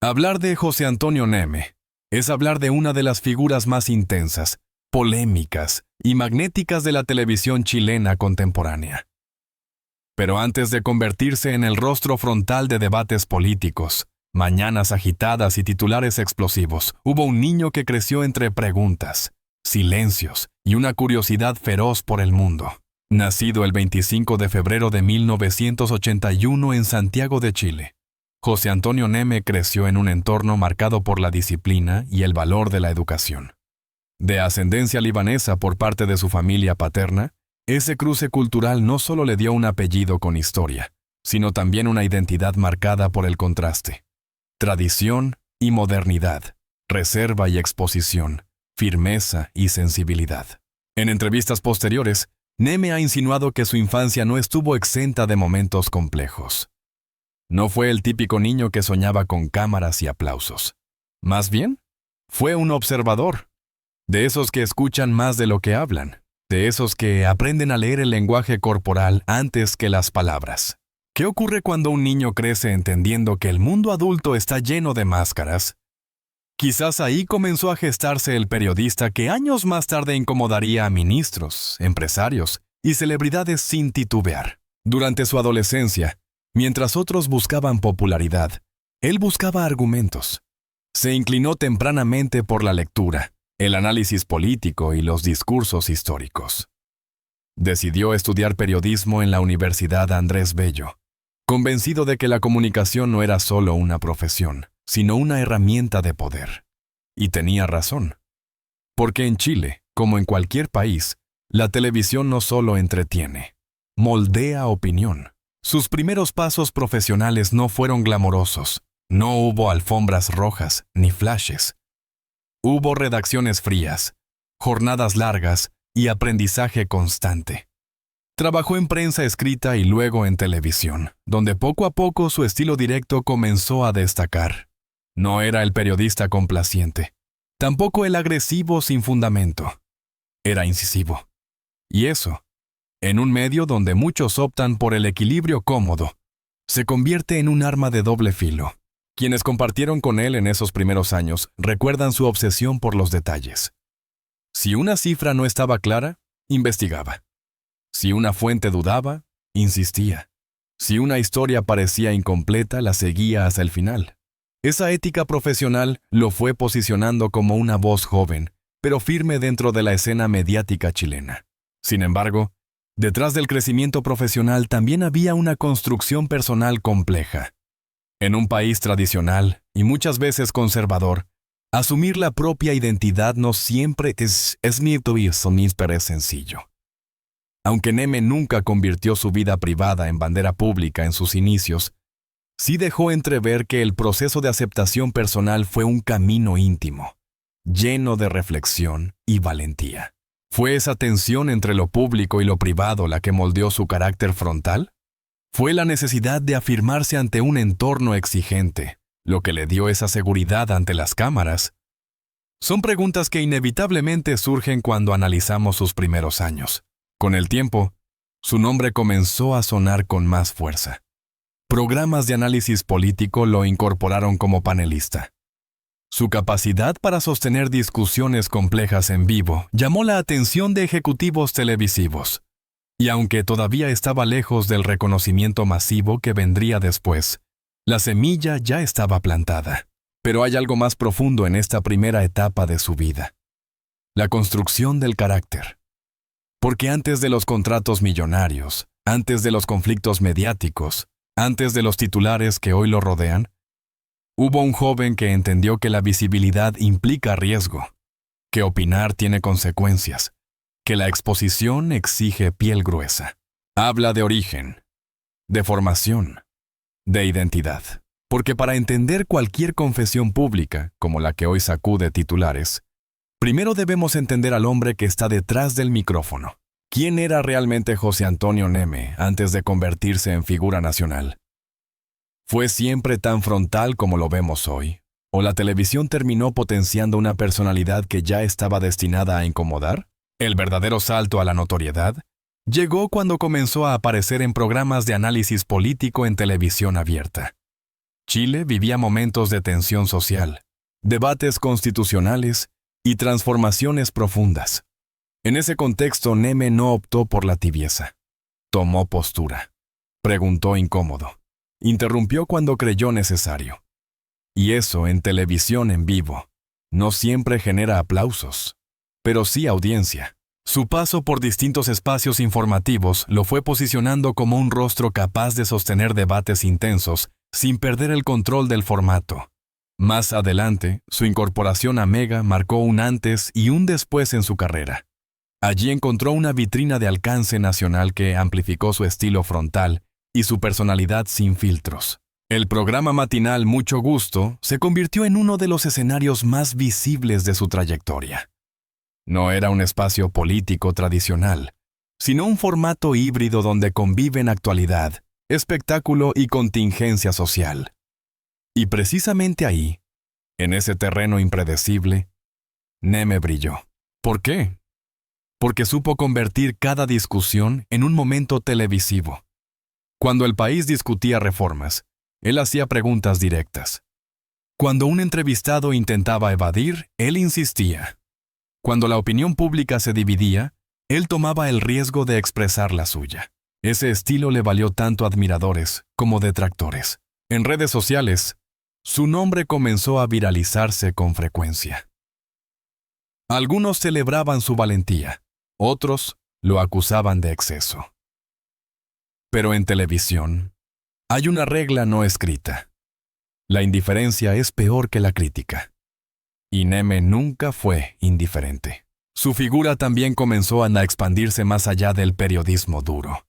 Hablar de José Antonio Neme es hablar de una de las figuras más intensas, polémicas y magnéticas de la televisión chilena contemporánea. Pero antes de convertirse en el rostro frontal de debates políticos, mañanas agitadas y titulares explosivos, hubo un niño que creció entre preguntas, silencios y una curiosidad feroz por el mundo. Nacido el 25 de febrero de 1981 en Santiago de Chile, José Antonio Neme creció en un entorno marcado por la disciplina y el valor de la educación. De ascendencia libanesa por parte de su familia paterna, ese cruce cultural no solo le dio un apellido con historia, sino también una identidad marcada por el contraste. Tradición y modernidad, reserva y exposición, firmeza y sensibilidad. En entrevistas posteriores, Neme ha insinuado que su infancia no estuvo exenta de momentos complejos. No fue el típico niño que soñaba con cámaras y aplausos. Más bien, fue un observador, de esos que escuchan más de lo que hablan, de esos que aprenden a leer el lenguaje corporal antes que las palabras. ¿Qué ocurre cuando un niño crece entendiendo que el mundo adulto está lleno de máscaras? Quizás ahí comenzó a gestarse el periodista que años más tarde incomodaría a ministros, empresarios y celebridades sin titubear. Durante su adolescencia, mientras otros buscaban popularidad, él buscaba argumentos. Se inclinó tempranamente por la lectura, el análisis político y los discursos históricos. Decidió estudiar periodismo en la Universidad Andrés Bello, convencido de que la comunicación no era solo una profesión, sino una herramienta de poder. Y tenía razón. Porque en Chile, como en cualquier país, la televisión no solo entretiene, moldea opinión. Sus primeros pasos profesionales no fueron glamorosos, no hubo alfombras rojas ni flashes. Hubo redacciones frías, jornadas largas y aprendizaje constante. Trabajó en prensa escrita y luego en televisión, donde poco a poco su estilo directo comenzó a destacar. No era el periodista complaciente, tampoco el agresivo sin fundamento. Era incisivo. Y eso, en un medio donde muchos optan por el equilibrio cómodo, se convierte en un arma de doble filo. Quienes compartieron con él en esos primeros años recuerdan su obsesión por los detalles. Si una cifra no estaba clara, investigaba. Si una fuente dudaba, insistía. Si una historia parecía incompleta, la seguía hasta el final. Esa ética profesional lo fue posicionando como una voz joven, pero firme dentro de la escena mediática chilena. Sin embargo, detrás del crecimiento profesional también había una construcción personal compleja. En un país tradicional y muchas veces conservador, asumir la propia identidad no siempre es sencillo. Aunque Neme nunca convirtió su vida privada en bandera pública en sus inicios, sí dejó entrever que el proceso de aceptación personal fue un camino íntimo, lleno de reflexión y valentía. ¿Fue esa tensión entre lo público y lo privado la que moldeó su carácter frontal? ¿Fue la necesidad de afirmarse ante un entorno exigente lo que le dio esa seguridad ante las cámaras? Son preguntas que inevitablemente surgen cuando analizamos sus primeros años. Con el tiempo, su nombre comenzó a sonar con más fuerza. Programas de análisis político lo incorporaron como panelista. Su capacidad para sostener discusiones complejas en vivo llamó la atención de ejecutivos televisivos. Y aunque todavía estaba lejos del reconocimiento masivo que vendría después, la semilla ya estaba plantada. Pero hay algo más profundo en esta primera etapa de su vida: la construcción del carácter. Porque antes de los contratos millonarios, antes de los conflictos mediáticos, antes de los titulares que hoy lo rodean, hubo un joven que entendió que la visibilidad implica riesgo, que opinar tiene consecuencias, que la exposición exige piel gruesa. Habla de origen, de formación, de identidad. Porque para entender cualquier confesión pública, como la que hoy sacude titulares, primero debemos entender al hombre que está detrás del micrófono. ¿Quién era realmente José Antonio Neme antes de convertirse en figura nacional? ¿Fue siempre tan frontal como lo vemos hoy? ¿O la televisión terminó potenciando una personalidad que ya estaba destinada a incomodar? El verdadero salto a la notoriedad llegó cuando comenzó a aparecer en programas de análisis político en televisión abierta. Chile vivía momentos de tensión social, debates constitucionales y transformaciones profundas. En ese contexto, Neme no optó por la tibieza. Tomó postura. Preguntó incómodo. Interrumpió cuando creyó necesario. Y eso, en televisión en vivo, no siempre genera aplausos, pero sí audiencia. Su paso por distintos espacios informativos lo fue posicionando como un rostro capaz de sostener debates intensos sin perder el control del formato. Más adelante, su incorporación a Mega marcó un antes y un después en su carrera. Allí encontró una vitrina de alcance nacional que amplificó su estilo frontal y su personalidad sin filtros. El programa matinal Mucho Gusto se convirtió en uno de los escenarios más visibles de su trayectoria. No era un espacio político tradicional, sino un formato híbrido donde conviven actualidad, espectáculo y contingencia social. Y precisamente ahí, en ese terreno impredecible, Neme brilló. ¿Por qué? Porque supo convertir cada discusión en un momento televisivo. Cuando el país discutía reformas, él hacía preguntas directas. Cuando un entrevistado intentaba evadir, él insistía. Cuando la opinión pública se dividía, él tomaba el riesgo de expresar la suya. Ese estilo le valió tanto admiradores como detractores. En redes sociales, su nombre comenzó a viralizarse con frecuencia. Algunos celebraban su valentía, otros lo acusaban de exceso. Pero en televisión, hay una regla no escrita. La indiferencia es peor que la crítica. Y Neme nunca fue indiferente. Su figura también comenzó a expandirse más allá del periodismo duro.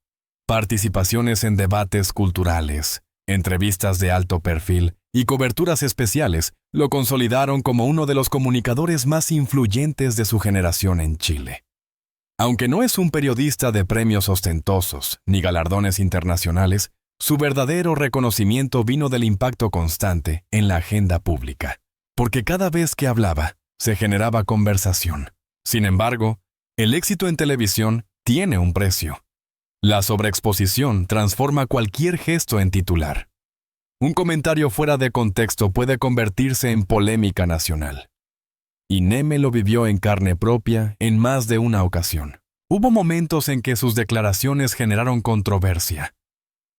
Participaciones en debates culturales, entrevistas de alto perfil y coberturas especiales lo consolidaron como uno de los comunicadores más influyentes de su generación en Chile. Aunque no es un periodista de premios ostentosos ni galardones internacionales, su verdadero reconocimiento vino del impacto constante en la agenda pública. Porque cada vez que hablaba, se generaba conversación. Sin embargo, el éxito en televisión tiene un precio. La sobreexposición transforma cualquier gesto en titular. Un comentario fuera de contexto puede convertirse en polémica nacional. Y Neme lo vivió en carne propia en más de una ocasión. Hubo momentos en que sus declaraciones generaron controversia.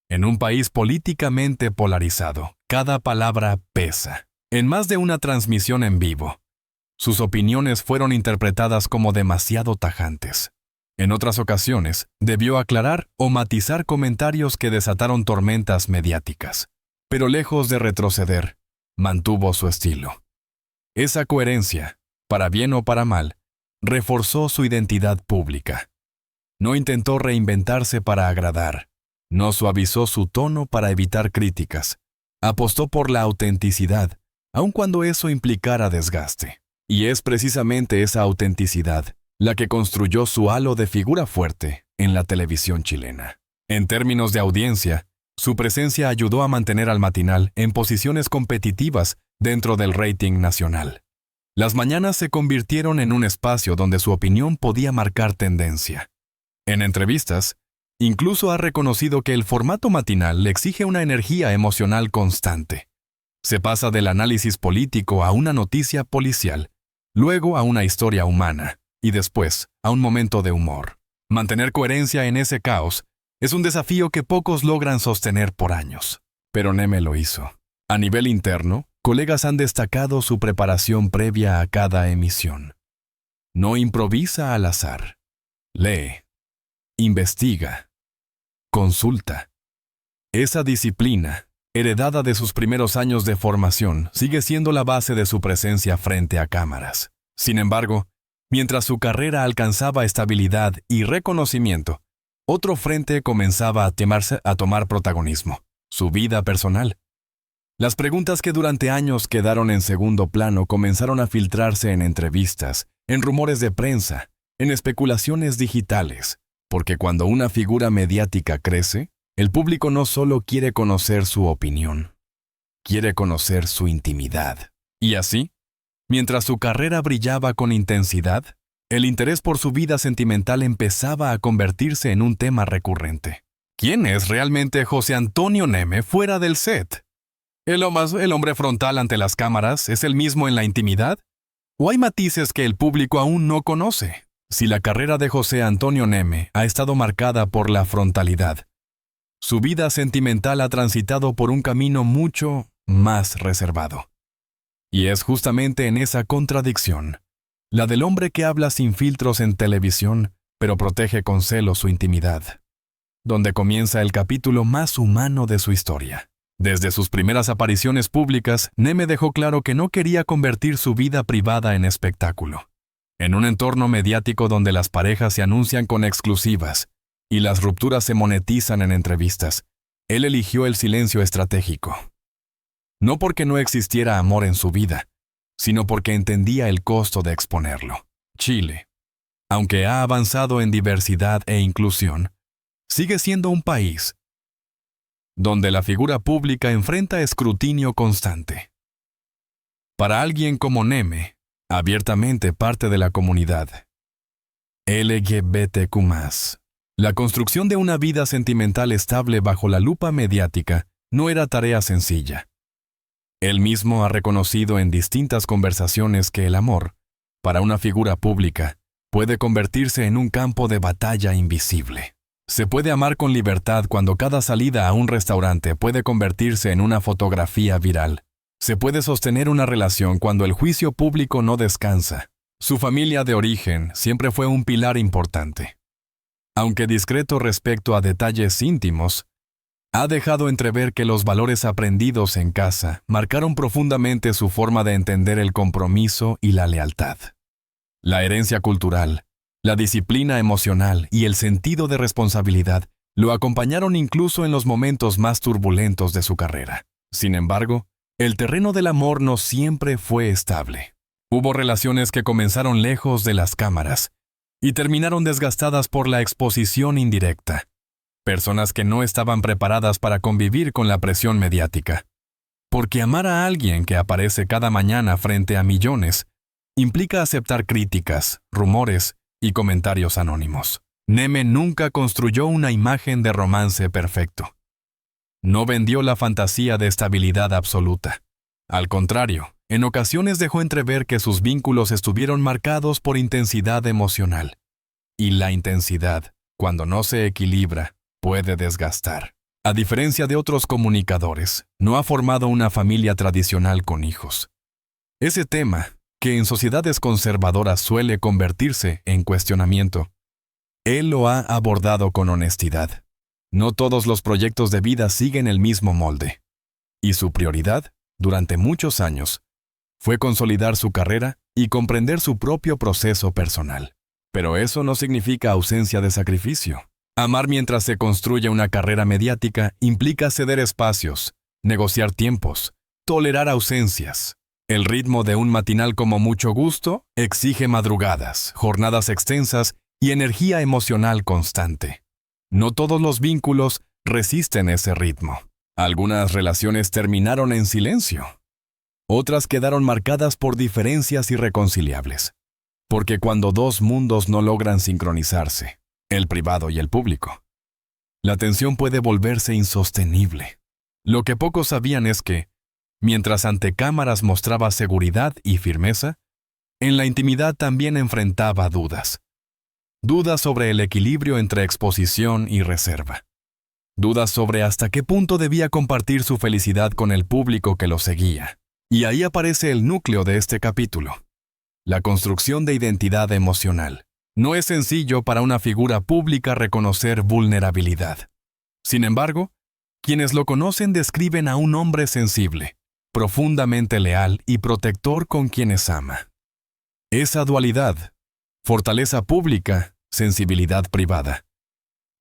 En un país políticamente polarizado, cada palabra pesa. En más de una transmisión en vivo, sus opiniones fueron interpretadas como demasiado tajantes. En otras ocasiones, debió aclarar o matizar comentarios que desataron tormentas mediáticas. Pero lejos de retroceder, mantuvo su estilo. Esa coherencia, para bien o para mal, reforzó su identidad pública. No intentó reinventarse para agradar. No suavizó su tono para evitar críticas. Apostó por la autenticidad, aun cuando eso implicara desgaste. Y es precisamente esa autenticidad la que construyó su halo de figura fuerte en la televisión chilena. En términos de audiencia, su presencia ayudó a mantener al matinal en posiciones competitivas dentro del rating nacional. Las mañanas se convirtieron en un espacio donde su opinión podía marcar tendencia. En entrevistas, incluso ha reconocido que el formato matinal le exige una energía emocional constante. Se pasa del análisis político a una noticia policial, luego a una historia humana y después a un momento de humor. Mantener coherencia en ese caos es un desafío que pocos logran sostener por años. Pero Neme lo hizo. A nivel interno, colegas han destacado su preparación previa a cada emisión. No improvisa al azar. Lee, investiga, consulta. Esa disciplina, heredada de sus primeros años de formación, sigue siendo la base de su presencia frente a cámaras. Sin embargo, mientras su carrera alcanzaba estabilidad y reconocimiento, otro frente comenzaba a tomar protagonismo: su vida personal. Las preguntas que durante años quedaron en segundo plano comenzaron a filtrarse en entrevistas, en rumores de prensa, en especulaciones digitales, porque cuando una figura mediática crece, el público no solo quiere conocer su opinión, quiere conocer su intimidad. Y así, mientras su carrera brillaba con intensidad, el interés por su vida sentimental empezaba a convertirse en un tema recurrente. ¿Quién es realmente José Antonio Neme fuera del set? ¿El hombre frontal ante las cámaras es el mismo en la intimidad? ¿O hay matices que el público aún no conoce? Si la carrera de José Antonio Neme ha estado marcada por la frontalidad, su vida sentimental ha transitado por un camino mucho más reservado. Y es justamente en esa contradicción, la del hombre que habla sin filtros en televisión, pero protege con celo su intimidad, donde comienza el capítulo más humano de su historia. Desde sus primeras apariciones públicas, Neme dejó claro que no quería convertir su vida privada en espectáculo. En un entorno mediático donde las parejas se anuncian con exclusivas y las rupturas se monetizan en entrevistas, él eligió el silencio estratégico. No porque no existiera amor en su vida, sino porque entendía el costo de exponerlo. Chile, aunque ha avanzado en diversidad e inclusión, sigue siendo un país donde la figura pública enfrenta escrutinio constante. Para alguien como Neme, abiertamente parte de la comunidad LGBTQ+, la construcción de una vida sentimental estable bajo la lupa mediática no era tarea sencilla. Él mismo ha reconocido en distintas conversaciones que el amor, para una figura pública, puede convertirse en un campo de batalla invisible. Se puede amar con libertad cuando cada salida a un restaurante puede convertirse en una fotografía viral. Se puede sostener una relación cuando el juicio público no descansa. Su familia de origen siempre fue un pilar importante. Aunque discreto respecto a detalles íntimos, ha dejado entrever que los valores aprendidos en casa marcaron profundamente su forma de entender el compromiso y la lealtad. La herencia cultural, la disciplina emocional y el sentido de responsabilidad lo acompañaron incluso en los momentos más turbulentos de su carrera. Sin embargo, el terreno del amor no siempre fue estable. Hubo relaciones que comenzaron lejos de las cámaras y terminaron desgastadas por la exposición indirecta. Personas que no estaban preparadas para convivir con la presión mediática. Porque amar a alguien que aparece cada mañana frente a millones implica aceptar críticas, rumores y comentarios anónimos. Neme nunca construyó una imagen de romance perfecto. No vendió la fantasía de estabilidad absoluta. Al contrario, en ocasiones dejó entrever que sus vínculos estuvieron marcados por intensidad emocional. Y la intensidad, cuando no se equilibra, puede desgastar. A diferencia de otros comunicadores, no ha formado una familia tradicional con hijos. Ese tema, que en sociedades conservadoras suele convertirse en cuestionamiento, él lo ha abordado con honestidad. No todos los proyectos de vida siguen el mismo molde. Y su prioridad, durante muchos años, fue consolidar su carrera y comprender su propio proceso personal. Pero eso no significa ausencia de sacrificio. Amar mientras se construye una carrera mediática implica ceder espacios, negociar tiempos, tolerar ausencias. El ritmo de un matinal como Mucho Gusto exige madrugadas, jornadas extensas y energía emocional constante. No todos los vínculos resisten ese ritmo. Algunas relaciones terminaron en silencio. Otras quedaron marcadas por diferencias irreconciliables. Porque cuando dos mundos no logran sincronizarse, el privado y el público, la tensión puede volverse insostenible. Lo que pocos sabían es que, mientras ante cámaras mostraba seguridad y firmeza, en la intimidad también enfrentaba dudas. Dudas sobre el equilibrio entre exposición y reserva. Dudas sobre hasta qué punto debía compartir su felicidad con el público que lo seguía. Y ahí aparece el núcleo de este capítulo. La construcción de identidad emocional. No es sencillo para una figura pública reconocer vulnerabilidad. Sin embargo, quienes lo conocen describen a un hombre sensible, profundamente leal y protector con quienes ama. Esa dualidad, fortaleza pública, sensibilidad privada,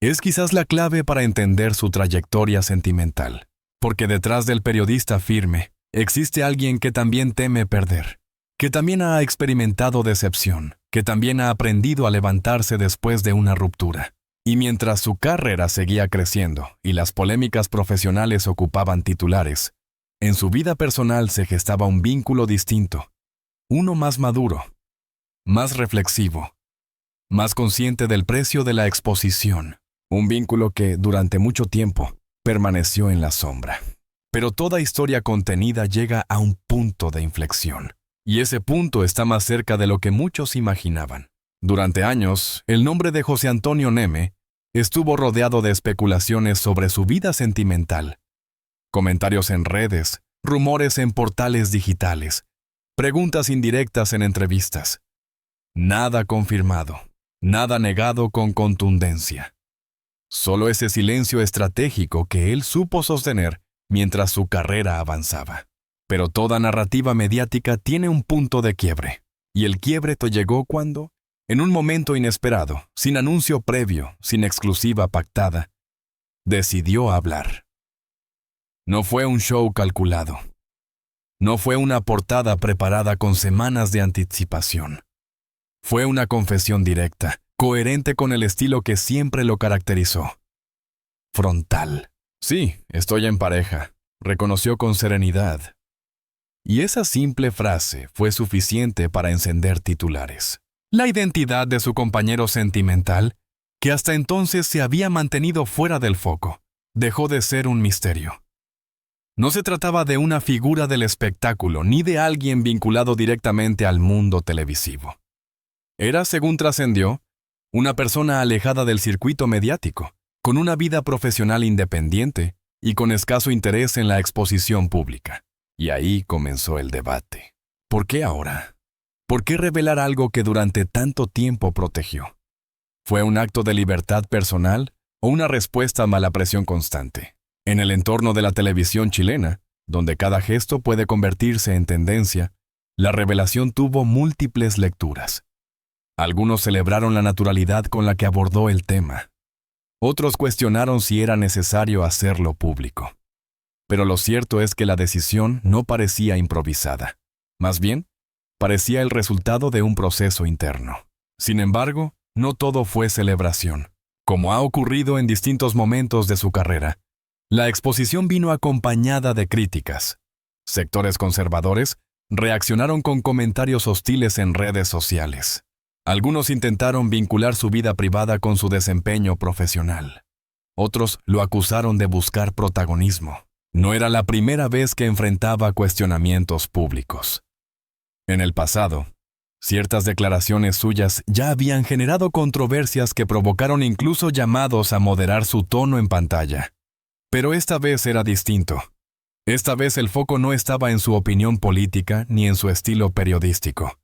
es quizás la clave para entender su trayectoria sentimental, porque detrás del periodista firme existe alguien que también teme perder, que también ha experimentado decepción, que también ha aprendido a levantarse después de una ruptura. Y mientras su carrera seguía creciendo y las polémicas profesionales ocupaban titulares, en su vida personal se gestaba un vínculo distinto, uno más maduro, más reflexivo, más consciente del precio de la exposición, un vínculo que, durante mucho tiempo, permaneció en la sombra. Pero toda historia contenida llega a un punto de inflexión, y ese punto está más cerca de lo que muchos imaginaban. Durante años, el nombre de José Antonio Neme estuvo rodeado de especulaciones sobre su vida sentimental, comentarios en redes, rumores en portales digitales, preguntas indirectas en entrevistas. Nada confirmado, nada negado con contundencia. Solo ese silencio estratégico que él supo sostener mientras su carrera avanzaba. Pero toda narrativa mediática tiene un punto de quiebre, y el quiebre llegó cuando, en un momento inesperado, sin anuncio previo, sin exclusiva pactada, decidió hablar. No fue un show calculado. No fue una portada preparada con semanas de anticipación. Fue una confesión directa, coherente con el estilo que siempre lo caracterizó. Frontal. Sí, estoy en pareja, reconoció con serenidad. Y esa simple frase fue suficiente para encender titulares. La identidad de su compañero sentimental, que hasta entonces se había mantenido fuera del foco, dejó de ser un misterio. No se trataba de una figura del espectáculo ni de alguien vinculado directamente al mundo televisivo. Era, según trascendió, una persona alejada del circuito mediático, con una vida profesional independiente y con escaso interés en la exposición pública. Y ahí comenzó el debate. ¿Por qué ahora? ¿Por qué revelar algo que durante tanto tiempo protegió? ¿Fue un acto de libertad personal o una respuesta a mala presión constante? En el entorno de la televisión chilena, donde cada gesto puede convertirse en tendencia, la revelación tuvo múltiples lecturas. Algunos celebraron la naturalidad con la que abordó el tema. Otros cuestionaron si era necesario hacerlo público. Pero lo cierto es que la decisión no parecía improvisada. Más bien, parecía el resultado de un proceso interno. Sin embargo, no todo fue celebración. Como ha ocurrido en distintos momentos de su carrera, la exposición vino acompañada de críticas. Sectores conservadores reaccionaron con comentarios hostiles en redes sociales. Algunos intentaron vincular su vida privada con su desempeño profesional. Otros lo acusaron de buscar protagonismo. No era la primera vez que enfrentaba cuestionamientos públicos. En el pasado, ciertas declaraciones suyas ya habían generado controversias que provocaron incluso llamados a moderar su tono en pantalla. Pero esta vez era distinto. Esta vez el foco no estaba en su opinión política ni en su estilo periodístico.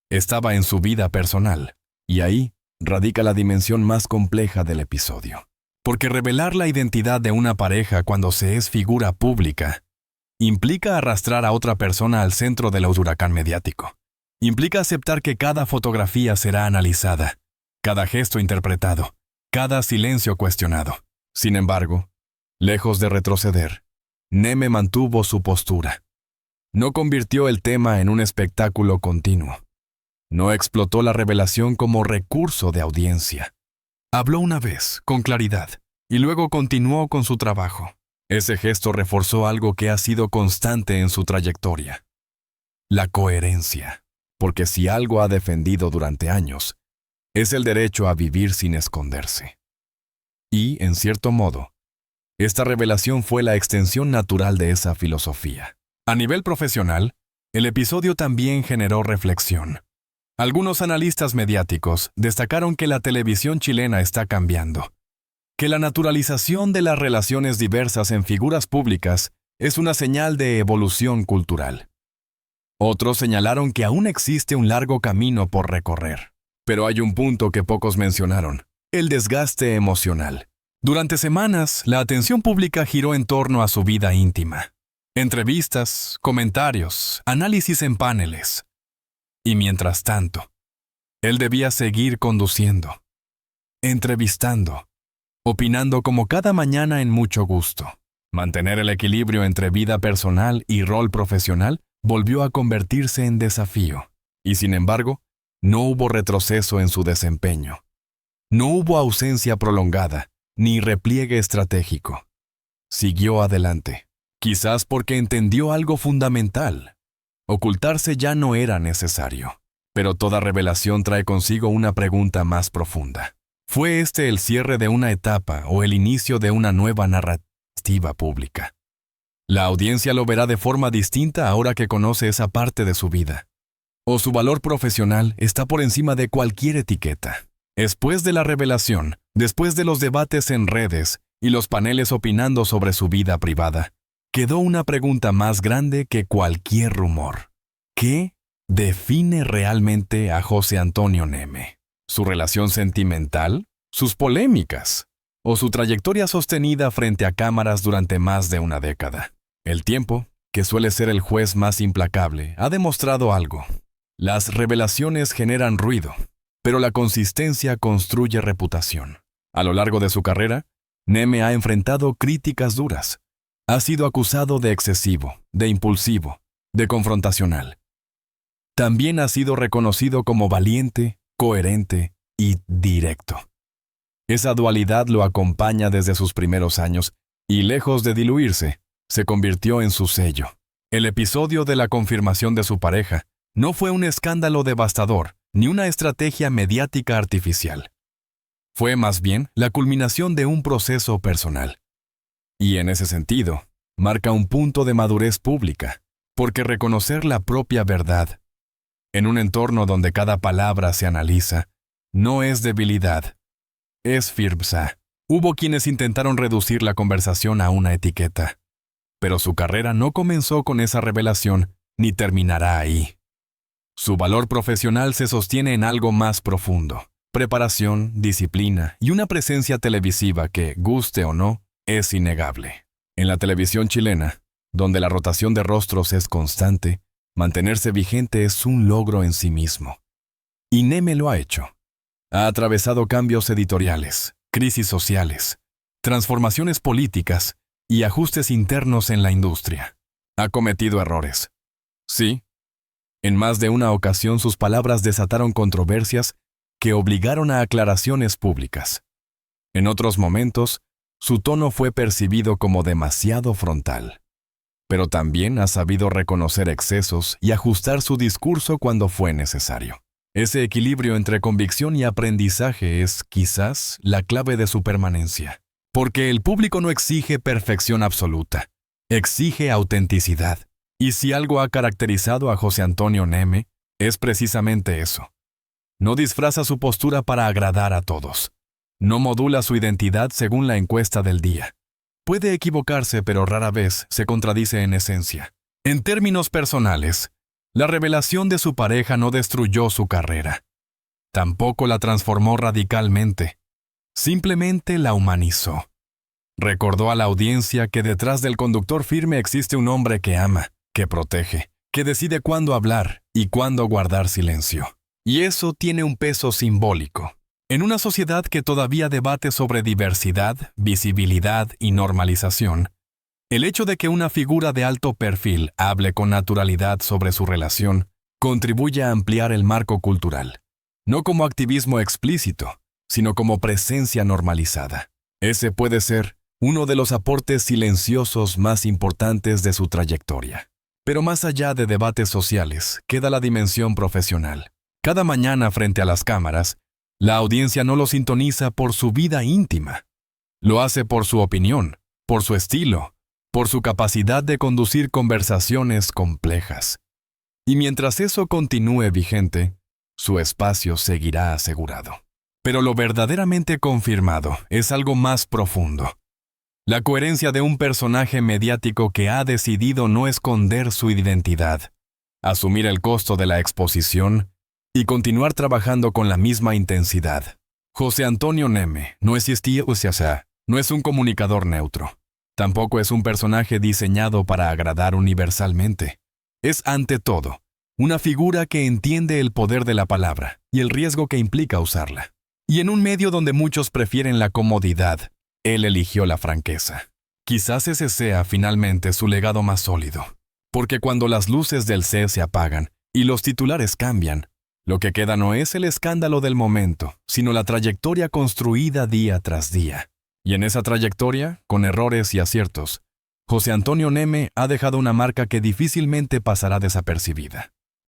Estaba en su vida personal, y ahí radica la dimensión más compleja del episodio. Porque revelar la identidad de una pareja cuando se es figura pública implica arrastrar a otra persona al centro del huracán mediático. Implica aceptar que cada fotografía será analizada, cada gesto interpretado, cada silencio cuestionado. Sin embargo, lejos de retroceder, Neme mantuvo su postura. No convirtió el tema en un espectáculo continuo. No explotó la revelación como recurso de audiencia. Habló una vez, con claridad, y luego continuó con su trabajo. Ese gesto reforzó algo que ha sido constante en su trayectoria: la coherencia. Porque si algo ha defendido durante años, es el derecho a vivir sin esconderse. Y, en cierto modo, esta revelación fue la extensión natural de esa filosofía. A nivel profesional, el episodio también generó reflexión. Algunos analistas mediáticos destacaron que la televisión chilena está cambiando, que la naturalización de las relaciones diversas en figuras públicas es una señal de evolución cultural. Otros señalaron que aún existe un largo camino por recorrer. Pero hay un punto que pocos mencionaron: el desgaste emocional. Durante semanas, la atención pública giró en torno a su vida íntima. Entrevistas, comentarios, análisis en paneles. Y mientras tanto, él debía seguir conduciendo, entrevistando, opinando como cada mañana en mucho gusto. Mantener el equilibrio entre vida personal y rol profesional volvió a convertirse en desafío. Y sin embargo, no hubo retroceso en su desempeño. No hubo ausencia prolongada, ni repliegue estratégico. Siguió adelante, quizás porque entendió algo fundamental. Ocultarse ya no era necesario. Pero toda revelación trae consigo una pregunta más profunda. ¿Fue este el cierre de una etapa o el inicio de una nueva narrativa pública? La audiencia lo verá de forma distinta ahora que conoce esa parte de su vida. O su valor profesional está por encima de cualquier etiqueta. Después de la revelación, después de los debates en redes y los paneles opinando sobre su vida privada, quedó una pregunta más grande que cualquier rumor. ¿Qué define realmente a José Antonio Neme? ¿Su relación sentimental? ¿Sus polémicas? ¿O su trayectoria sostenida frente a cámaras durante más de una década? El tiempo, que suele ser el juez más implacable, ha demostrado algo. Las revelaciones generan ruido, pero la consistencia construye reputación. A lo largo de su carrera, Neme ha enfrentado críticas duras. Ha sido acusado de excesivo, de impulsivo, de confrontacional. También ha sido reconocido como valiente, coherente y directo. Esa dualidad lo acompaña desde sus primeros años y, lejos de diluirse, se convirtió en su sello. El episodio de la confirmación de su pareja no fue un escándalo devastador ni una estrategia mediática artificial. Fue más bien la culminación de un proceso personal. Y en ese sentido, marca un punto de madurez pública, porque reconocer la propia verdad, en un entorno donde cada palabra se analiza, no es debilidad, es firmeza. Hubo quienes intentaron reducir la conversación a una etiqueta, pero su carrera no comenzó con esa revelación ni terminará ahí. Su valor profesional se sostiene en algo más profundo: preparación, disciplina y una presencia televisiva que, guste o no, es innegable. En la televisión chilena, donde la rotación de rostros es constante, mantenerse vigente es un logro en sí mismo. Y Neme lo ha hecho. Ha atravesado cambios editoriales, crisis sociales, transformaciones políticas y ajustes internos en la industria. Ha cometido errores. Sí. En más de una ocasión sus palabras desataron controversias que obligaron a aclaraciones públicas. En otros momentos, su tono fue percibido como demasiado frontal. Pero también ha sabido reconocer excesos y ajustar su discurso cuando fue necesario. Ese equilibrio entre convicción y aprendizaje es, quizás, la clave de su permanencia. Porque el público no exige perfección absoluta, exige autenticidad. Y si algo ha caracterizado a José Antonio Neme, es precisamente eso. No disfraza su postura para agradar a todos. No modula su identidad según la encuesta del día. Puede equivocarse, pero rara vez se contradice en esencia. En términos personales, la revelación de su pareja no destruyó su carrera. Tampoco la transformó radicalmente. Simplemente la humanizó. Recordó a la audiencia que detrás del conductor firme existe un hombre que ama, que protege, que decide cuándo hablar y cuándo guardar silencio. Y eso tiene un peso simbólico. En una sociedad que todavía debate sobre diversidad, visibilidad y normalización, el hecho de que una figura de alto perfil hable con naturalidad sobre su relación contribuye a ampliar el marco cultural, no como activismo explícito, sino como presencia normalizada. Ese puede ser uno de los aportes silenciosos más importantes de su trayectoria. Pero más allá de debates sociales, queda la dimensión profesional. Cada mañana frente a las cámaras, la audiencia no lo sintoniza por su vida íntima. Lo hace por su opinión, por su estilo, por su capacidad de conducir conversaciones complejas. Y mientras eso continúe vigente, su espacio seguirá asegurado. Pero lo verdaderamente confirmado es algo más profundo. La coherencia de un personaje mediático que ha decidido no esconder su identidad, asumir el costo de la exposición y continuar trabajando con la misma intensidad. José Antonio Neme no es un comunicador neutro. Tampoco es un personaje diseñado para agradar universalmente. Es, ante todo, una figura que entiende el poder de la palabra y el riesgo que implica usarla. Y en un medio donde muchos prefieren la comodidad, él eligió la franqueza. Quizás ese sea finalmente su legado más sólido. Porque cuando las luces del set se apagan y los titulares cambian, lo que queda no es el escándalo del momento, sino la trayectoria construida día tras día. Y en esa trayectoria, con errores y aciertos, José Antonio Neme ha dejado una marca que difícilmente pasará desapercibida.